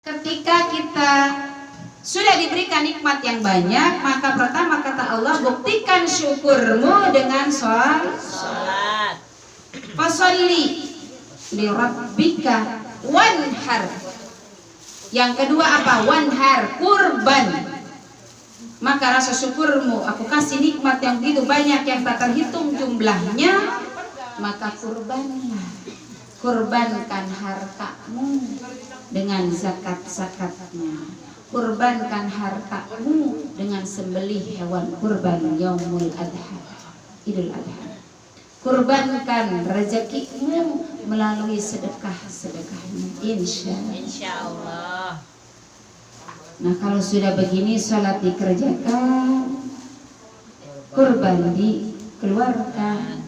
Ketika kita sudah diberikan nikmat yang banyak, maka pertama kata Allah, buktikan syukurmu dengan sholat. Fasholli li rabbika wanhar. Yang kedua apa? Wanhar, kurban. Maka rasa syukurmu, aku kasih nikmat yang begitu banyak yang tak terhitung jumlahnya, maka kurbanlah. Kurbankan hartamu dengan zakat-zakatnya. Kurbankan hartamu dengan sembelih hewan kurban yaumul adha, idul adha. Kurbankan rezekimu melalui sedekah-sedekahnya, insya Allah. Nah, kalau sudah begini, sholat dikerjakan, kurban dikeluarkan,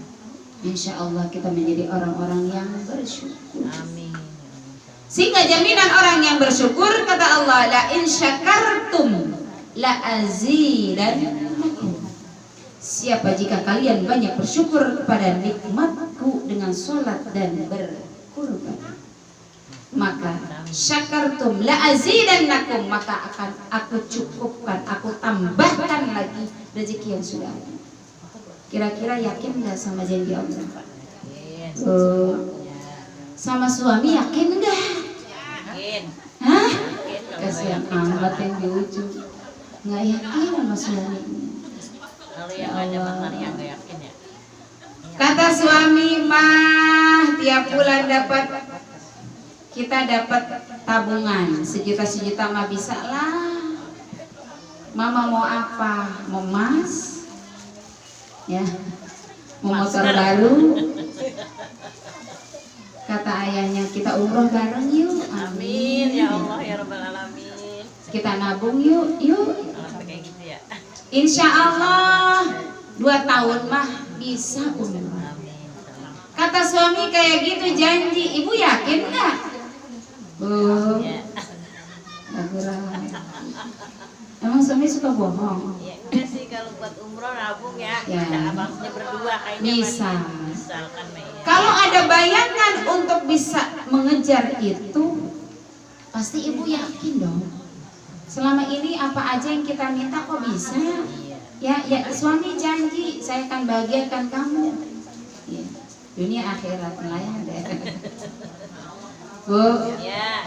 insya Allah kita menjadi orang-orang yang bersyukur. Amin. Sehingga jaminan orang yang bersyukur, kata Allah, la in syakartum la azidannakum. Siapa jika kalian banyak bersyukur kepada nikmatku dengan sholat dan berkurban, maka syakartum la azidannakum, maka akan aku cukupkan, aku tambahkan lagi rezeki yang sudah ada. Kira-kira yakin nggak sama janji Allah? Sama suami yakin nggak? Yakin. Hah? Kasihan amat yang di ujung nggak yakin sama suaminya. Kalau yang ada bakal yang nggak yakin ya. Kata suami mah tiap bulan kita dapat tabungan sejuta mah bisa lah. Mama mau apa? Mau emas? Ya, mau motor baru. Kata ayahnya, kita umroh bareng yuk. Amin ya Allah ya Rabbal Alamin. Kita nabung yuk. Kayak gitu ya. Insya Allah 2 tahun mah bisa umroh. Kata suami kayak gitu janji, ibu yakin nggak? Emang suami suka bohong? Ya sih, kalau buat umroh nabung ya. Maksudnya berdua kayaknya. Bisa. Misalkan ya. Kalau ada bayangan untuk bisa mengejar itu, pasti ibu yakin dong. Selama ini apa aja yang kita minta kok bisa? Ya suami janji saya akan bahagiakan kamu. Ya, dunia akhirat melayang deh. Bu. Ya.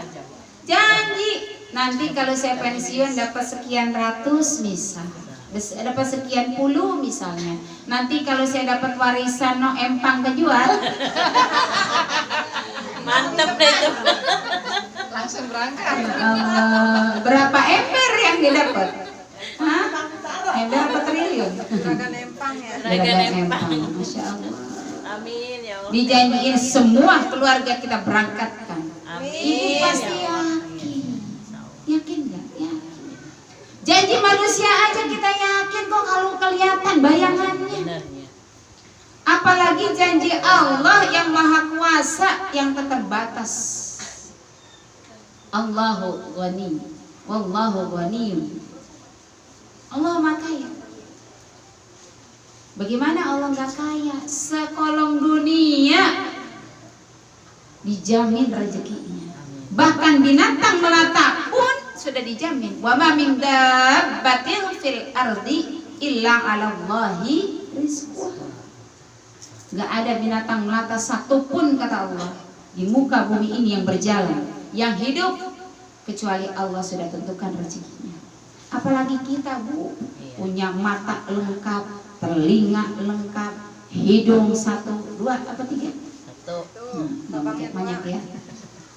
Janji nanti kalau saya pensiun dapat sekian ratus misal. Dapat sekian puluh misalnya. Nanti kalau saya dapat warisan empang kejual. Mantep deh itu. Langsung berangkat. Berapa ember yang didapat? Hah? Berapa triliun? Juragan empang ya. Juragan empang. Masya Allah. Amin ya Allah. Dijanjiin semua keluarga kita berangkatkan. Amin. Ibu pasti yakin. Yakin nggak? Janji manusia aja kita yakin kok kalau kelihatan bayangannya. Apalagi janji Allah yang maha kuasa yang tak terbatas. Allahu ghani, wallahu ghaniyun. Allah maha kaya. Bagaimana Allah nggak kaya? Sekolong dunia dijamin rezekinya. Bahkan binatang melata pun sudah dijamin. Wa ma min dabbatin fil ardi illa 'alallahi rizquha. Enggak ada binatang melata satupun kata Allah di muka bumi ini yang berjalan, yang hidup, kecuali Allah sudah tentukan rezekinya. Apalagi kita, Bu, punya mata lengkap, telinga lengkap, hidung 1, 2, apa 3? 1. Banyak ya.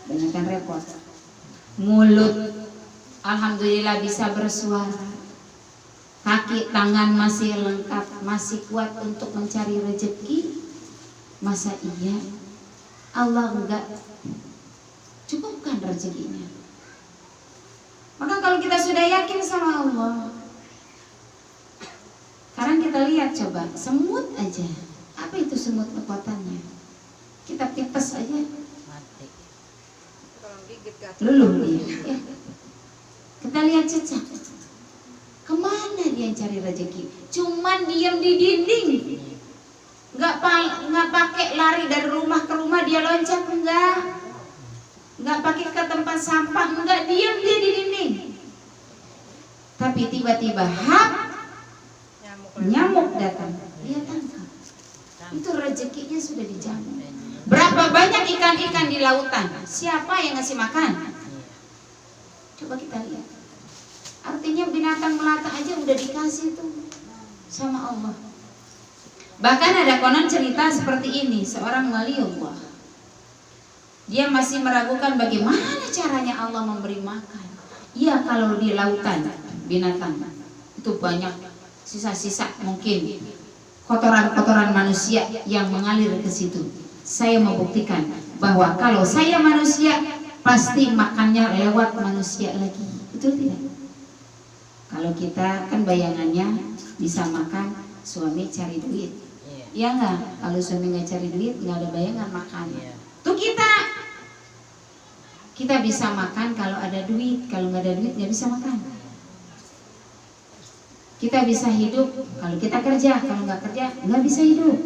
Banyak kan repot. Mulut alhamdulillah bisa bersuara, kaki tangan masih lengkap, masih kuat untuk mencari rezeki. Masa iya Allah enggak cukupkan rezekinya? Maka kalau kita sudah yakin sama Allah, sekarang kita lihat coba semut aja, apa itu semut kekuatannya? Kita tipes aja luluh dia. Ya. Kita lihat cecak, kemana dia cari rezeki? Cuman diam di dinding, nggak pakai lari dari rumah ke rumah dia loncat, enggak nggak pakai ke tempat sampah, nggak, diam dia di dinding. Tapi tiba-tiba nyamuk datang, dia tangkap. Itu rezekinya sudah dijamin. Berapa banyak ikan-ikan di lautan? Siapa yang ngasih makan? Coba kita lihat. Artinya binatang melata aja udah dikasih tuh sama Allah. Bahkan ada konon cerita seperti ini, seorang waliullah. Dia masih meragukan bagaimana caranya Allah memberi makan. Ya kalau di lautan binatang itu banyak sisa-sisa, mungkin kotoran-kotoran manusia yang mengalir ke situ. Saya membuktikan bahwa kalau saya manusia pasti makannya lewat manusia lagi. Betul tidak? Kalau kita kan bayangannya bisa makan suami cari duit. Ya enggak? Kalau suami nggak cari duit nggak ada bayangan makan. Tuh kita bisa makan kalau ada duit, kalau nggak ada duit nggak bisa makan. Kita bisa hidup kalau kita kerja, kalau nggak kerja nggak bisa hidup.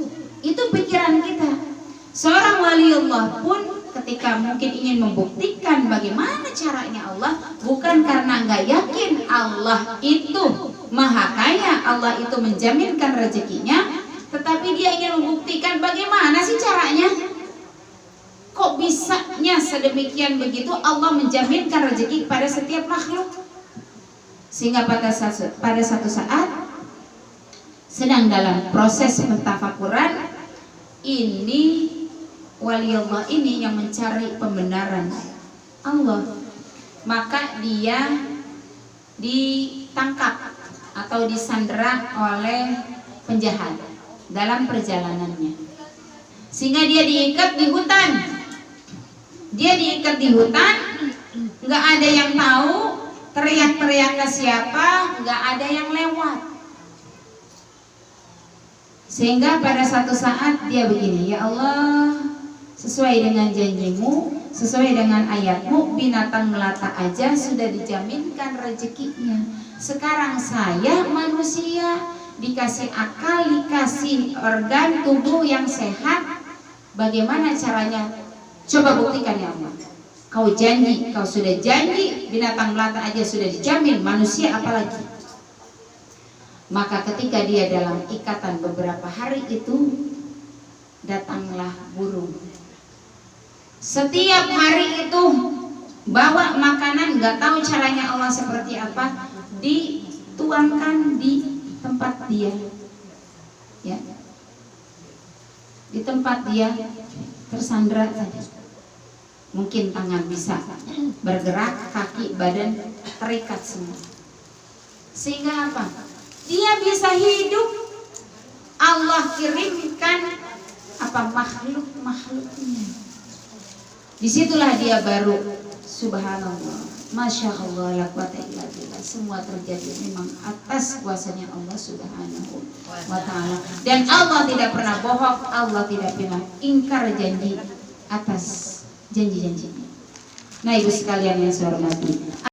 Itu pikiran kita. Seorang waliullah pun ketika mungkin ingin membuktikan bagaimana caranya Allah, bukan karena nggak yakin Allah itu maha kaya, Allah itu menjaminkan rezekinya, tetapi dia ingin membuktikan bagaimana sih caranya. Kok bisanya sedemikian begitu Allah menjaminkan rezeki pada setiap makhluk. Sehingga pada satu saat sedang dalam proses pentafakuran, ini waliullah ini yang mencari pembenaran Allah, maka dia ditangkap atau disandera oleh penjahat dalam perjalanannya, sehingga dia diikat di hutan. Dia diikat di hutan, nggak ada yang tahu, teriak-teriak ke siapa, nggak ada yang lewat. Sehingga pada satu saat dia begini, ya Allah, sesuai dengan janjimu, sesuai dengan ayatmu, binatang melata aja sudah dijaminkan rezekinya. Sekarang saya manusia dikasih akal, dikasih organ tubuh yang sehat, bagaimana caranya? Coba buktikan ya Allah. Kau janji, kau sudah janji, binatang melata aja sudah dijamin, manusia apalagi. Maka ketika dia dalam ikatan beberapa hari itu, datanglah burung. Setiap hari itu bawa makanan, nggak tahu caranya Allah seperti apa, dituangkan di tempat dia, ya, di tempat dia tersandera tadi. Mungkin tangan bisa bergerak, kaki, badan terikat semua. Sehingga apa? Dia bisa hidup. Allah kirimkan apa makhluk-makhluknya. Disitulah dia baru subhanallah, masya Allah, la quwata illa billah. Semua terjadi memang atas kuasanya Allah subhanahu wa ta'ala. Dan Allah tidak pernah bohong, Allah tidak pernah ingkar janji atas janji-janjinya. Nah ibu sekalian yang saya hormati,